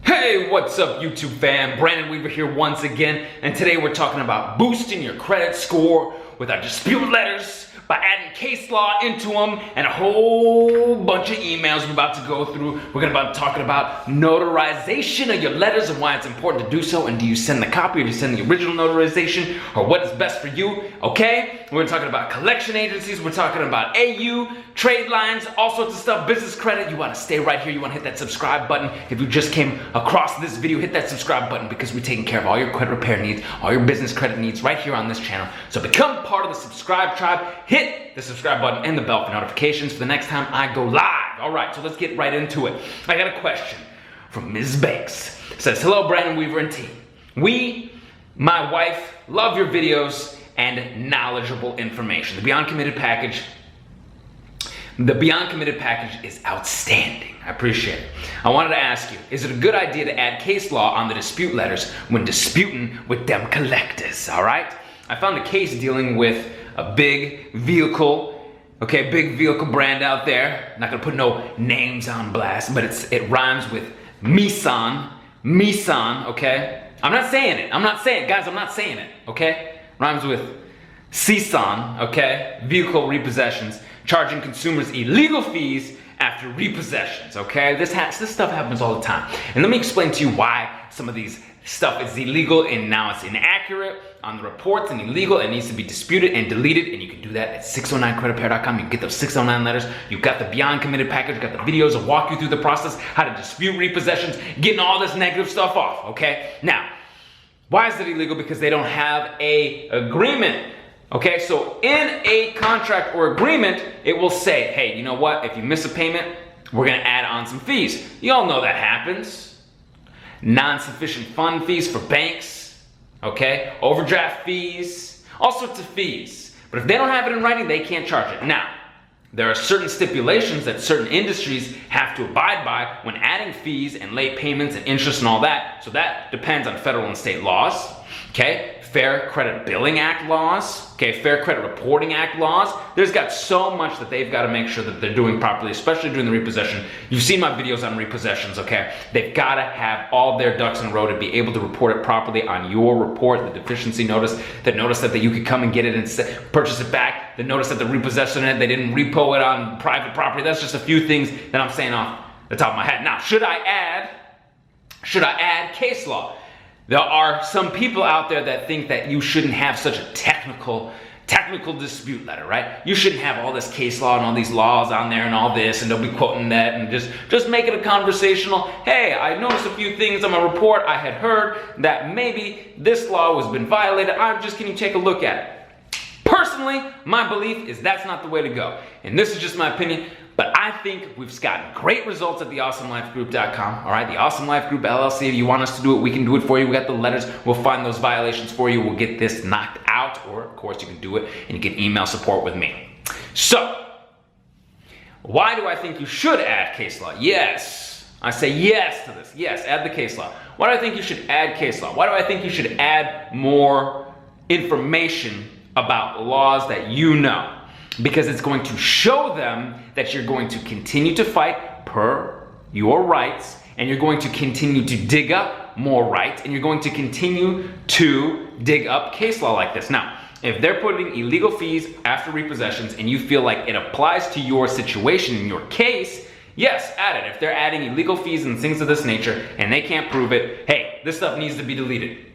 Hey, what's up YouTube fam? Brandon Weaver here once again, and today we're talking about boosting your credit score with our dispute letters by adding case law into them and a whole bunch of emails we're about to go through. We're gonna be talking about notarization of your letters and why it's important to do so, and do you send the copy or do you send the original notarization, or what is best for you, okay? We're talking about collection agencies, we're talking about AU, trade lines, all sorts of stuff, business credit. You wanna stay right here, you wanna hit that subscribe button. If you just came across this video, hit that subscribe button because we're taking care of all your credit repair needs, all your business credit needs right here on this channel. So become part of the subscribe tribe, hit the subscribe button and the bell for notifications for the next time I go live. All right, so let's get right into it. I got a question from Ms. Banks. It says, hello Brandon Weaver and team. We, my wife, love your videos and knowledgeable information. The Beyond Committed package is outstanding. I appreciate it. I wanted to ask you, is it a good idea to add case law on the dispute letters when disputing with them collectors, all right? I found a case dealing with a big vehicle, okay, big vehicle brand out there. Not gonna put no names on blast, but it rhymes with Nissan, okay? I'm not saying it, guys, I'm not saying it, okay? Rhymes with Nissan, okay? Vehicle repossessions, charging consumers illegal fees after repossessions, okay? This stuff happens all the time. And let me explain to you why some of these stuff is illegal and now it's inaccurate on the reports and illegal. It needs to be disputed and deleted, and you can do that at 609creditrepair.com. You can get those 609 letters. You've got the Beyond Committed package. You've got the videos that walk you through the process, how to dispute repossessions, getting all this negative stuff off, okay? Now, why is it illegal? Because they don't have a agreement. Okay, so in a contract or agreement, it will say, hey, you know what? If you miss a payment, we're gonna add on some fees. You all know that happens. Non-sufficient fund fees for banks, okay? Overdraft fees, all sorts of fees. But if they don't have it in writing, they can't charge it. Now, there are certain stipulations that certain industries have to abide by when adding fees and late payments and interest and all that. So that depends on federal and state laws, okay? Fair Credit Billing Act laws, okay, Fair Credit Reporting Act laws. There's got so much that they've got to make sure that they're doing properly, especially during the repossession. You've seen my videos on repossessions, okay? They've got to have all their ducks in a row to be able to report it properly on your report, the deficiency notice, the notice that you could come and get it and purchase it back, the notice that the repossession it, they didn't repo it on private property. That's just a few things that I'm saying off the top of my head. Now, should I add case law? There are some people out there that think that you shouldn't have such a technical dispute letter, right? You shouldn't have all this case law and all these laws on there and all this, and they'll be quoting that and just make it a conversational. Hey, I noticed a few things on my report. I had heard that maybe this law has been violated. Can you take a look at it? Personally, my belief is that's not the way to go. And this is just my opinion, but I think we've gotten great results at theawesomelifegroup.com, all right? The Awesome Life Group LLC, if you want us to do it, we can do it for you. We got the letters. We'll find those violations for you. We'll get this knocked out, or of course you can do it and you can email support with me. So, why do I think you should add case law? Yes, I say yes to this. Yes, add the case law. Why do I think you should add case law? Why do I think you should add more information about laws that you know? Because it's going to show them that you're going to continue to fight per your rights, and you're going to continue to dig up more rights, and you're going to continue to dig up case law like this. Now, if they're putting illegal fees after repossessions and you feel like it applies to your situation in your case, yes, add it. If they're adding illegal fees and things of this nature and they can't prove it, hey, this stuff needs to be deleted.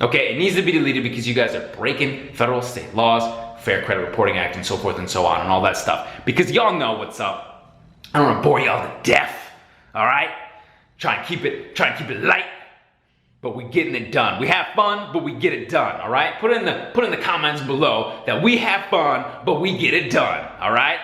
Okay, it needs to be deleted because you guys are breaking federal, state laws, Fair Credit Reporting Act, and so forth and so on, and all that stuff. Because y'all know what's up. I don't want to bore y'all to death, all right? Try and keep it light, but we're getting it done. We have fun, but we get it done, all right? Put in the comments below that we have fun, but we get it done, all right?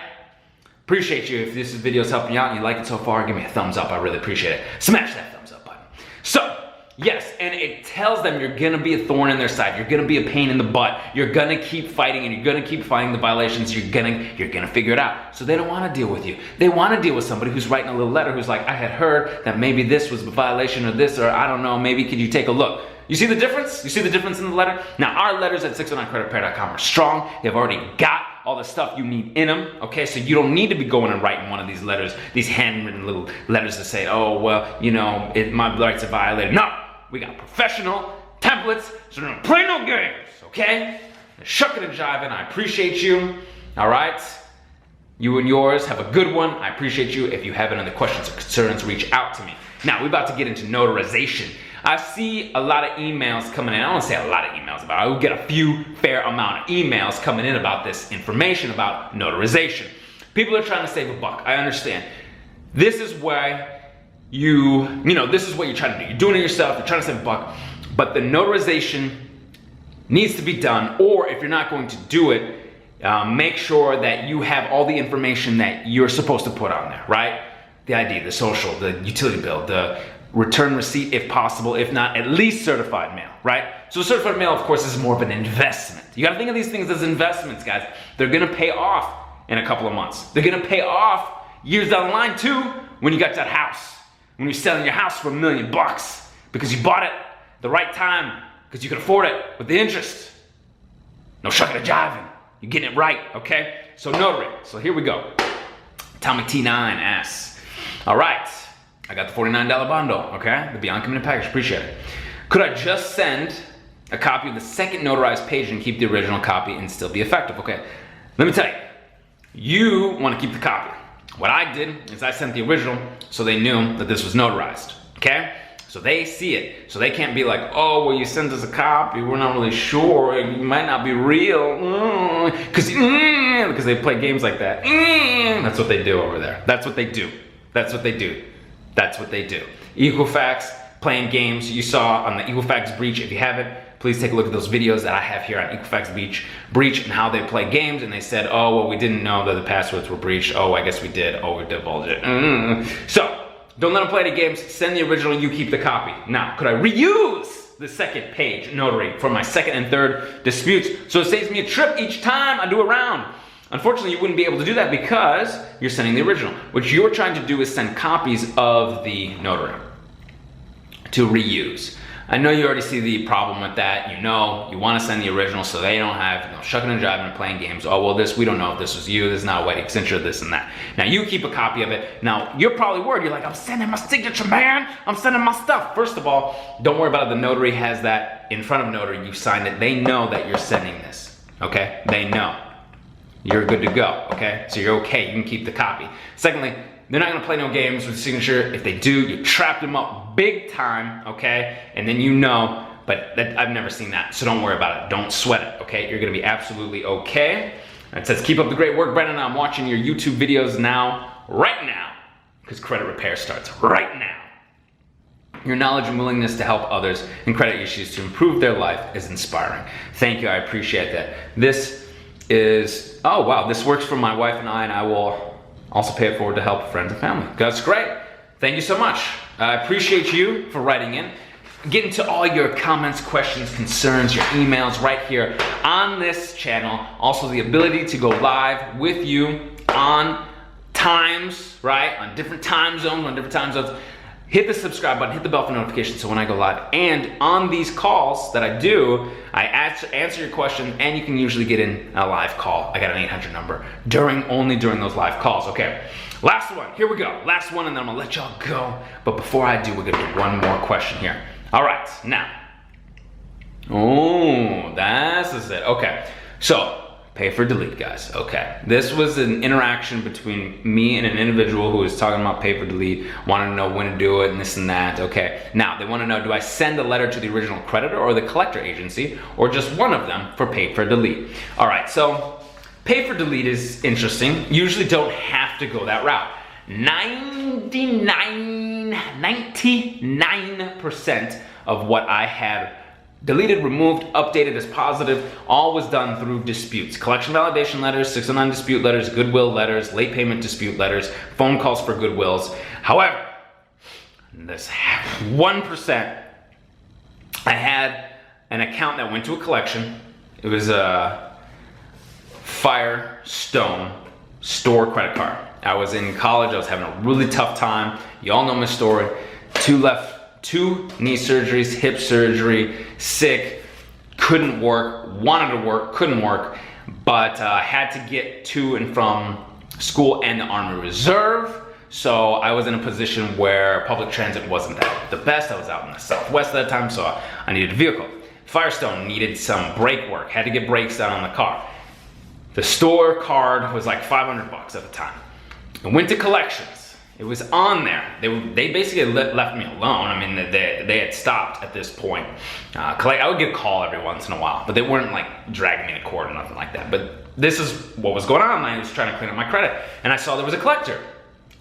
Appreciate you. If this video is helping you out and you like it so far, give me a thumbs up. I really appreciate it. Smash that thumbs up button. So, yes, and it tells them you're gonna be a thorn in their side. You're gonna be a pain in the butt. You're gonna keep fighting, and you're gonna keep fighting the violations. You're gonna figure it out. So they don't wanna deal with you. They wanna deal with somebody who's writing a little letter who's like, I had heard that maybe this was a violation or this, or I don't know, maybe could you take a look? You see the difference? You see the difference in the letter? Now, our letters at 609creditrepair.com are strong. They've already got all the stuff you need in them, okay? So you don't need to be going and writing one of these letters, these handwritten little letters that say, oh, well, you know, my rights are violated. No, we got professional templates, so don't play no games, okay? Shucking and jiving, I appreciate you, all right? You and yours have a good one. I appreciate you. If you have any other questions or concerns, reach out to me. Now, we're about to get into notarization. I see a lot of emails coming in. I don't want to say a lot of emails about it. I will get a few fair amount of emails coming in about this information about notarization. People are trying to save a buck. I understand. This is why you know, this is what you're trying to do. You're doing it yourself. You're trying to save a buck. But the notarization needs to be done, or if you're not going to do it, make sure that you have all the information that you're supposed to put on there, right? The ID, the social, the utility bill, the return receipt if possible, if not, at least certified mail, right? So certified mail, of course, is more of an investment. You gotta think of these things as investments, guys. They're gonna pay off in a couple of months. They're gonna pay off years down the line too, when you got that house, when you're selling your house for $1 million because you bought it the right time, because you can afford it with the interest. No shucking and jiving. You're getting it right, okay? So notary, so here we go. Tommy T9 asks, all right, I got the $49 bundle, okay? The Beyond Committed package, appreciate it. Could I just send a copy of the second notarized page and keep the original copy and still be effective? Okay, let me tell you, you wanna keep the copy. What I did is I sent the original so they knew that this was notarized, okay? So they see it, so they can't be like, oh, well, you sent us a copy, we're not really sure, it might not be real, because they play games like that. That's what they do over there. That's what they do. That's what they do. That's what they do. Equifax, playing games, you saw on the Equifax breach. If you haven't, please take a look at those videos that I have here on Equifax breach and how they play games, and they said, oh, well, we didn't know that the passwords were breached. Oh, I guess we did. Oh, we divulged it. So, don't let them play any games, send the original, you keep the copy. Now, could I reuse the second page notary for my second and third disputes so it saves me a trip each time I do a round? Unfortunately, you wouldn't be able to do that because you're sending the original. What you're trying to do is send copies of the notary to reuse. I know you already see the problem with that. You know, you want to send the original so they don't have, you know, shucking and jiving and playing games. Oh, well, we don't know if this was you. This is not a wedding signature, this and that. Now, you keep a copy of it. Now, you're probably worried. You're like, I'm sending my signature, man. I'm sending my stuff. First of all, don't worry about it. The notary has that in front of notary. You signed it. They know that you're sending this, okay? They know. You're good to go, okay? So you're okay. You can keep the copy. Secondly, they're not gonna play no games with the signature. If they do, you trap them up big time, okay? And then you know, but I've never seen that, so don't worry about it. Don't sweat it, okay? You're gonna be absolutely okay. It says, keep up the great work, Brendan. I'm watching your YouTube videos now, right now, because credit repair starts right now. Your knowledge and willingness to help others in credit issues to improve their life is inspiring. Thank you, I appreciate that. This is, oh wow, this works for my wife and I will also pay it forward to help friends and family. That's great. Thank you so much. I appreciate you for writing in. Get into all your comments, questions, concerns, your emails right here on this channel. Also the ability to go live with you on times, right? On different time zones, Hit the subscribe button, hit the bell for notifications so when I go live. And on these calls that I do, I answer your question, and you can usually get in a live call. I got an 800 number only during those live calls. Okay, last one, here we go. Last one, and then I'm gonna let y'all go. But before I do, we're gonna do one more question here. All right, now. Oh, this is it. Okay, so pay for delete, guys. Okay, this was an interaction between me and an individual who was talking about pay for delete, wanted to know when to do it and this and that. Okay, now they want to know, do I send a letter to the original creditor or the collector agency, or just one of them for pay for delete? All right, so pay for delete is interesting. Usually don't have to go that route. 99% of what I had deleted, removed, updated as positive, all was done through disputes. Collection validation letters, 609 dispute letters, goodwill letters, late payment dispute letters, phone calls for goodwills. However, this 1%, I had an account that went to a collection. It was a Firestone store credit card. I was in college, I was having a really tough time. You all know my story. Two knee surgeries, hip surgery, sick, couldn't work, wanted to work, couldn't work. but I had to get to and from school and the Army Reserve. So I was in a position where public transit wasn't the best. I was out in the Southwest at that time, so I needed a vehicle. Firestone needed some brake work, had to get brakes done on the car. The store card was like $500 at the time. I went to collections. It was on there. They basically left me alone. I mean, they had stopped at this point. I would get a call every once in a while, but they weren't like dragging me to court or nothing like that. But this is what was going on. I was trying to clean up my credit, and I saw there was a collector.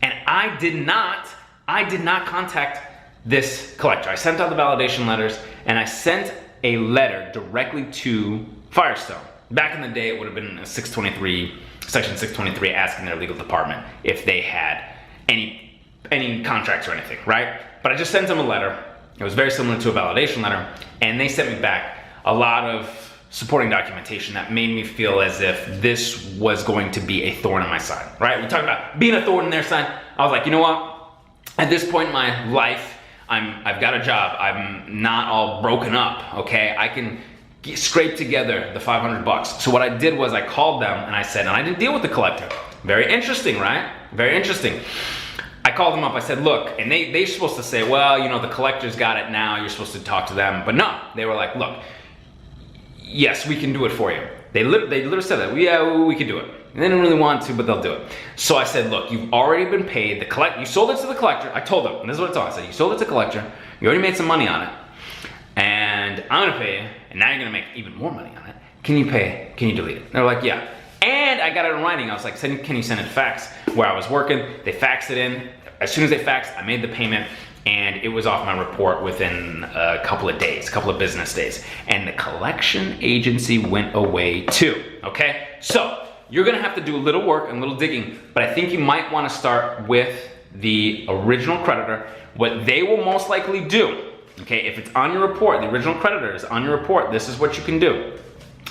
And I did not contact this collector. I sent out the validation letters, and I sent a letter directly to Firestone. Back in the day, it would have been a section 623, asking their legal department if they had any contracts or anything, right? But I just sent them a letter. It was very similar to a validation letter, and they sent me back a lot of supporting documentation that made me feel as if this was going to be a thorn in my side, right? We talked about being a thorn in their side. I was like, you know what? At this point in my life, I've got a job. I'm not all broken up, okay? I can scrape together the $500. So what I did was I called them and I said, and I didn't deal with the collector. Very interesting, right? Very interesting. I called them up, I said, look, and they're supposed to say, well, you know, the collector's got it now, you're supposed to talk to them. But no, they were like, look, yes, we can do it for you. They literally said that, yeah, we can do it. And they didn't really want to, but they'll do it. So I said, look, you've already been paid. You sold it to the collector. I told them, and this is what I told them. I said, you sold it to the collector. You already made some money on it. And I'm gonna pay you, and now you're gonna make even more money on it. Can you delete it? They're like, yeah. And I got it in writing. I was like, can you send it fax? Where I was working, they faxed it in. As soon as they faxed, I made the payment, and it was off my report within a couple of days, a couple of business days. And the collection agency went away too, okay? So, you're gonna have to do a little work and a little digging, but I think you might wanna start with the original creditor. What they will most likely do, okay, if it's on your report, the original creditor is on your report, this is what you can do.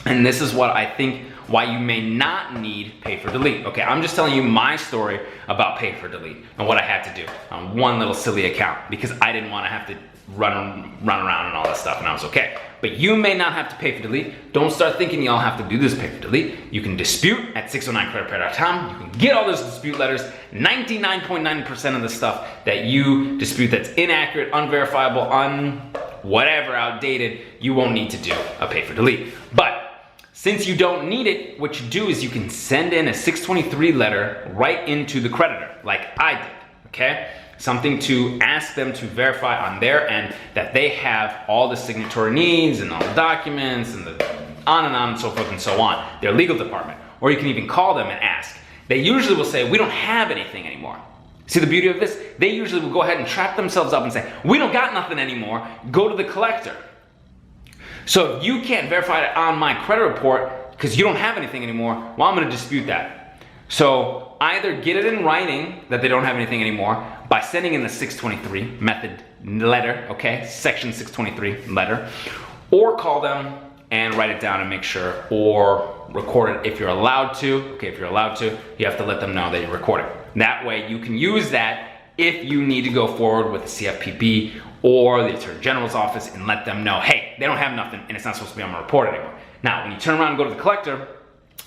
And this is what I think why you may not need pay for delete. Okay, I'm just telling you my story about pay for delete and what I had to do on one little silly account because I didn't want to have to run around and all that stuff, and I was okay. But you may not have to pay for delete. Don't start thinking y'all have to do this pay for delete. You can dispute at 609creditrepair.com. You can get all those dispute letters. 99.9% of the stuff that you dispute that's inaccurate, unverifiable, whatever, outdated, you won't need to do a pay for delete. But since you don't need it, what you do is you can send in a 623 letter right into the creditor, like I did, okay? Something to ask them to verify on their end that they have all the signatory needs and all the documents and on and so forth and so on, their legal department. Or you can even call them and ask. They usually will say, we don't have anything anymore. See the beauty of this? They usually will go ahead and trap themselves up and say, we don't got nothing anymore, go to the collector. So if you can't verify it on my credit report because you don't have anything anymore, well, I'm gonna dispute that. So either get it in writing that they don't have anything anymore by sending in the 623 method letter, okay, section 623 letter, or call them and write it down and make sure, or record it if you're allowed to. Okay, if you're allowed to, you have to let them know that you're recording. That way you can use that if you need to go forward with the CFPB or the Attorney General's office and let them know, hey, they don't have nothing and it's not supposed to be on my report anymore. Now, when you turn around and go to the collector,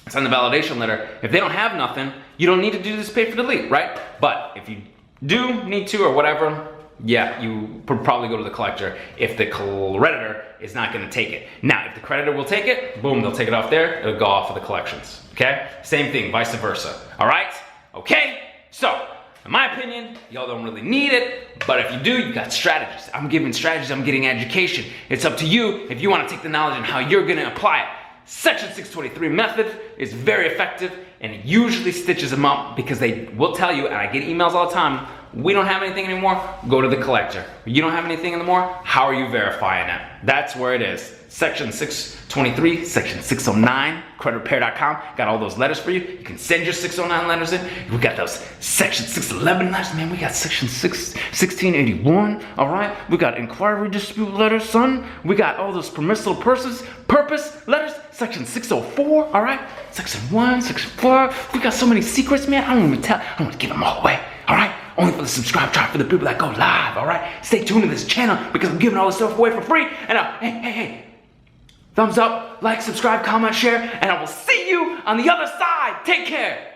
send the validation letter, if they don't have nothing, you don't need to do this pay for delete, right? But if you do need to or whatever, yeah, you would probably go to the collector if the creditor is not gonna take it. Now, if the creditor will take it, boom, they'll take it off there, it'll go off of the collections, okay? Same thing, vice versa, all right? Okay, so, in my opinion, y'all don't really need it, but if you do, you got strategies. I'm giving strategies, I'm getting education. It's up to you if you wanna take the knowledge and how you're gonna apply it. Section 623 method is very effective and it usually stitches them up because they will tell you, and I get emails all the time, we don't have anything anymore, go to the collector. You don't have anything anymore, how are you verifying it? That's where it is. Section 623, section 609, creditrepair.com, got all those letters for you. You can send your 609 letters in. We got those section 611 letters, man, we got section 1681, all right? We got inquiry dispute letters, son. We got all those permissible purpose letters, section 604, all right? Section 1, section 4, we got so many secrets, man, I don't want to give them all away, all right? Only for the subscribe tribe, for the people that go live, all right? Stay tuned to this channel because I'm giving all this stuff away for free. And hey, thumbs up, like, subscribe, comment, share, and I will see you on the other side. Take care.